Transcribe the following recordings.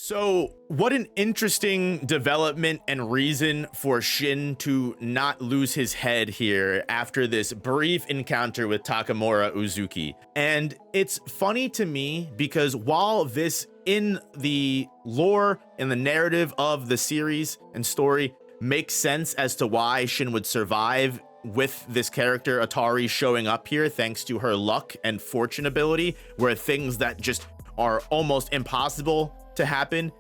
So, what an interesting development and reason for Shin to not lose his head here after this brief encounter with Takamura Uzuki. And it's funny to me because while this in the lore and the narrative of the series and story makes sense as to why Shin would survive with this character Atari showing up here thanks to her luck and fortune ability, where things that just are almost impossible to happen.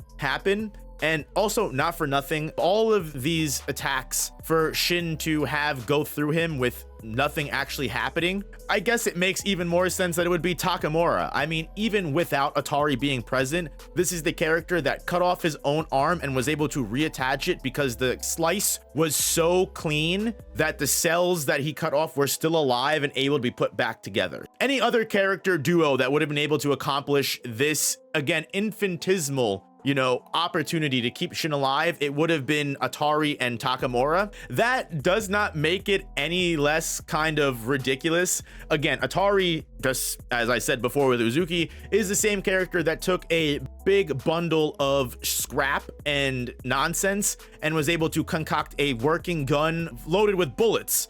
And also, not for nothing, all of these attacks for Shin to have go through him with nothing actually happening, I guess it makes even more sense that it would be Takamura. I mean, even without Atari being present, this is the character that cut off his own arm and was able to reattach it because the slice was so clean that the cells that he cut off were still alive and able to be put back together. Any other character duo that would have been able to accomplish this, again, infinitesimal opportunity to keep Shin alive, it would have been Atari and Takamura. That does not make it any less kind of ridiculous. Again, Atari, just as I said before with Uzuki, is the same character that took a big bundle of scrap and nonsense and was able to concoct a working gun loaded with bullets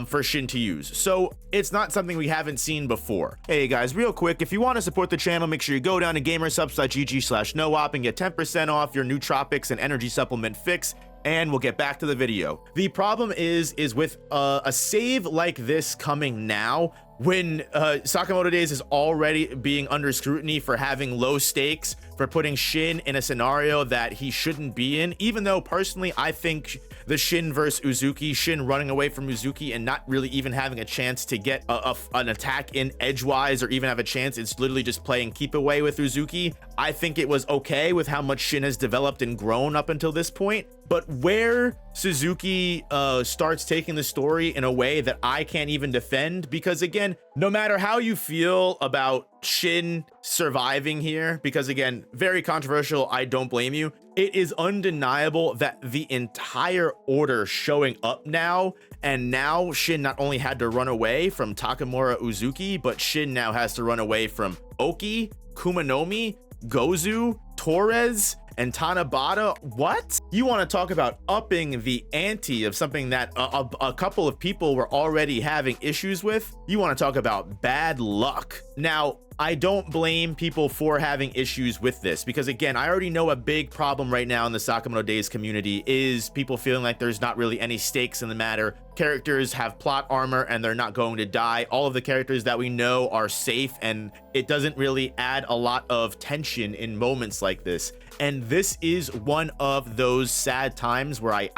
for Shin to use. So it's not something we haven't seen before. Hey guys, real quick, if you want to support the channel, make sure you go down to gamersubs.gg/noop and get 10% off your nootropics and energy supplement fix, and we'll get back to the video. The problem is with a save like this coming now, when Sakamoto Days is already being under scrutiny for having low stakes, for putting Shin in a scenario that he shouldn't be in, even though personally I think the Shin versus Uzuki, Shin running away from Uzuki and not really even having a chance to get an attack in edgewise or even have a chance, it's literally just playing keep away with Uzuki. I think it was okay with how much Shin has developed and grown up until this point. But where Suzuki starts taking the story in a way that I can't even defend, because again, no matter how you feel about Shin surviving here, because again, very controversial, I don't blame you, it is undeniable that the entire order showing up now, and now Shin not only had to run away from Takamura Uzuki, but Shin now has to run away from Oki, Kumanomi, Gozu, Torres, and Tanabata. What? You want to talk about upping the ante of something that a couple of people were already having issues with? You want to talk about bad luck. Now, I don't blame people for having issues with this, because again, I already know a big problem right now in the Sakamoto Days community is people feeling like there's not really any stakes in the matter. Characters have plot armor and they're not going to die. All of the characters that we know are safe, and it doesn't really add a lot of tension in moments like this. And this is one of those sad times where I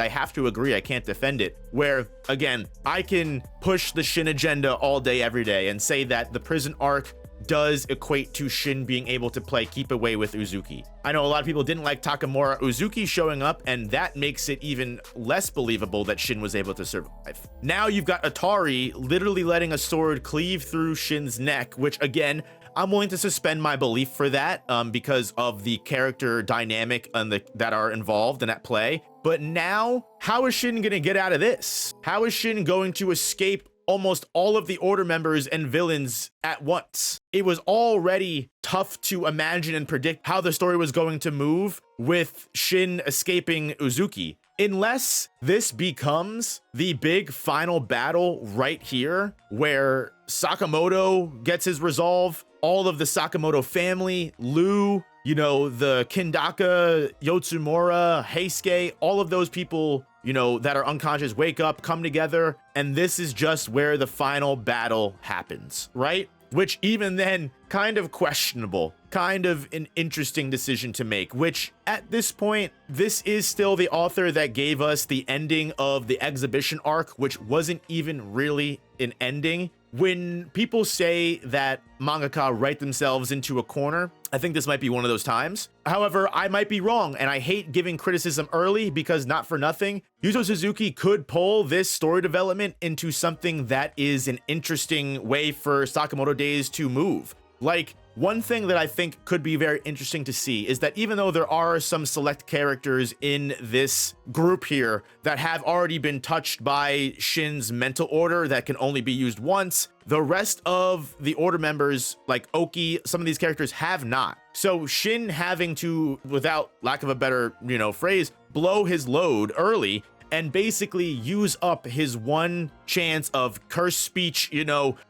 have to agree, I can't defend it, where again, I can push the Shin agenda all day, every day, and say that the prison arc does equate to Shin being able to play keep away with Uzuki. I know a lot of people didn't like Takamura Uzuki showing up, and that makes it even less believable that Shin was able to survive. Now you've got Atari literally letting a sword cleave through Shin's neck, which again, I'm willing to suspend my belief for that because of the character dynamic and that are involved and at play. But now, how is Shin gonna get out of this? How is Shin going to escape almost all of the order members and villains at once? It was already tough to imagine and predict how the story was going to move with Shin escaping Uzuki. Unless this becomes the big final battle right here, where Sakamoto gets his resolve, all of the Sakamoto family, Lu, the Kindaka, Yotsumura, Heisuke, all of those people, that are unconscious wake up, come together, and this is just where the final battle happens, right? Which even then, kind of questionable, kind of an interesting decision to make, which at this point, this is still the author that gave us the ending of the exhibition arc, which wasn't even really an ending. When people say that mangaka write themselves into a corner, I think this might be one of those times. However, I might be wrong, and I hate giving criticism early because not for nothing, Yuzo Suzuki could pull this story development into something that is an interesting way for Sakamoto Days to move. Like, one thing that I think could be very interesting to see is that even though there are some select characters in this group here that have already been touched by Shin's mental order that can only be used once, the rest of the order members, like Oki, some of these characters have not. So Shin having to, without lack of a better, phrase, blow his load early and basically use up his one chance of curse speech,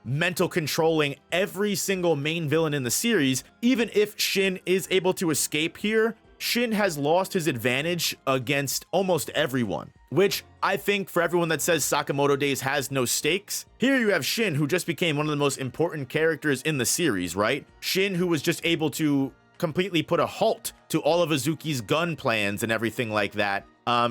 mental controlling every single main villain in the series. Even if Shin is able to escape here, Shin has lost his advantage against almost everyone, which I think for everyone that says Sakamoto Days has no stakes, here you have Shin, who just became one of the most important characters in the series, right? Shin, who was just able to completely put a halt to all of Azuki's gun plans and everything like that.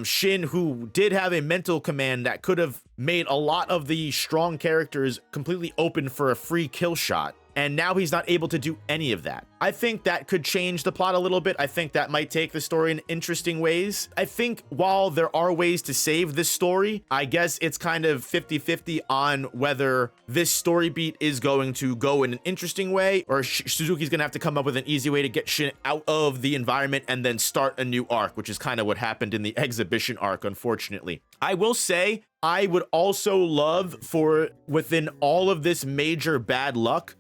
Shin, who did have a mental command that could have made a lot of the strong characters completely open for a free kill shot. And now he's not able to do any of that. I think that could change the plot a little bit. I think that might take the story in interesting ways. I think while there are ways to save this story, I guess it's kind of 50-50 on whether this story beat is going to go in an interesting way or Suzuki's gonna have to come up with an easy way to get Shin out of the environment and then start a new arc, which is kind of what happened in the exhibition arc, unfortunately. I will say, I would also love for within all of this major bad luck,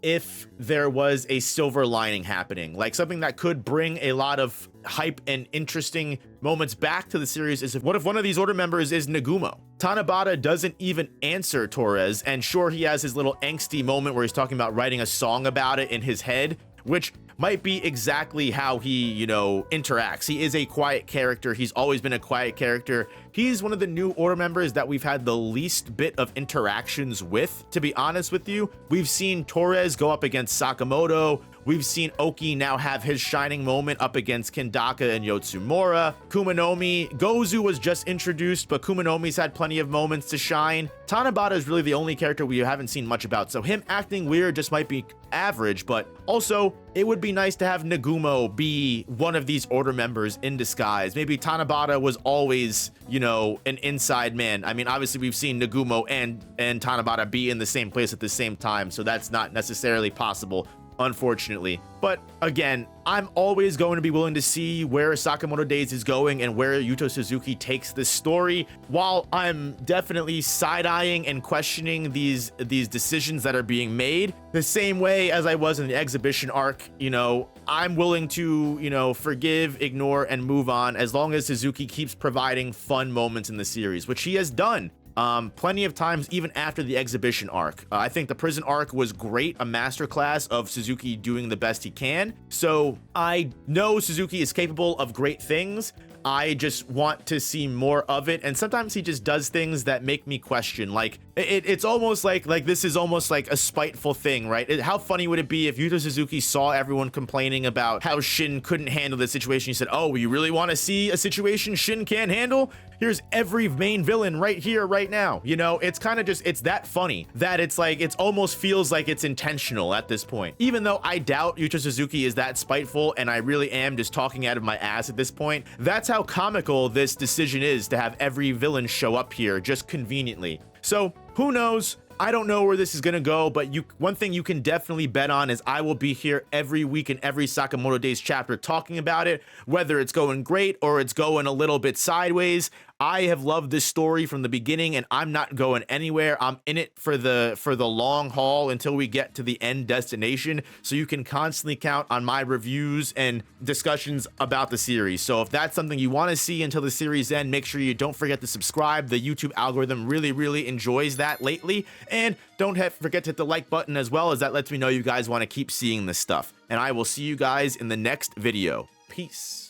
if there was a silver lining happening, like something that could bring a lot of hype and interesting moments back to the series, is what if one of these order members is Nagumo? Tanabata doesn't even answer Torres, and sure, he has his little angsty moment where he's talking about writing a song about it in his head, which might be exactly how he, interacts. He is a quiet character. He's always been a quiet character. He's one of the new order members that we've had the least bit of interactions with, to be honest with you. We've seen Torres go up against Sakamoto. We've seen Oki now have his shining moment up against Kendaka and Yotsumura. Kumanomi, Gozu was just introduced, but Kumanomi's had plenty of moments to shine. Tanabata is really the only character we haven't seen much about, so him acting weird just might be average, but also it would be nice to have Nagumo be one of these order members in disguise. Maybe Tanabata was always, an inside man. I mean, obviously we've seen Nagumo and Tanabata be in the same place at the same time, so that's not necessarily possible, unfortunately. But again, I'm always going to be willing to see where Sakamoto Days is going and where Yuto Suzuki takes this story. While I'm definitely side-eyeing and questioning these decisions that are being made, the same way as I was in the exhibition arc, I'm willing to, forgive, ignore, and move on as long as Suzuki keeps providing fun moments in the series, which he has done. Plenty of times, even after the exhibition arc. I think the prison arc was great, a masterclass of Suzuki doing the best he can. So I know Suzuki is capable of great things. I just want to see more of it, and sometimes he just does things that make me question. Like it's almost like this is almost like a spiteful thing, right? How funny would it be if Yuto Suzuki saw everyone complaining about how Shin couldn't handle the situation? He said, "Oh, you really want to see a situation Shin can't handle? Here's every main villain right here, right now." It's kind of just, it's that funny that it's like, it almost feels like it's intentional at this point. Even though I doubt Yuto Suzuki is that spiteful, and I really am just talking out of my ass at this point, that's how comical this decision is to have every villain show up here just conveniently. So who knows? I don't know where this is gonna go, but one thing you can definitely bet on is I will be here every week in every Sakamoto Days chapter talking about it, whether it's going great or it's going a little bit sideways. I have loved this story from the beginning, and I'm not going anywhere. I'm in it for the long haul until we get to the end destination. So you can constantly count on my reviews and discussions about the series. So if that's something you want to see until the series end, make sure you don't forget to subscribe. The YouTube algorithm really enjoys that lately. And don't forget to hit the like button as well, as that lets me know you guys want to keep seeing this stuff. And I will see you guys in the next video. Peace.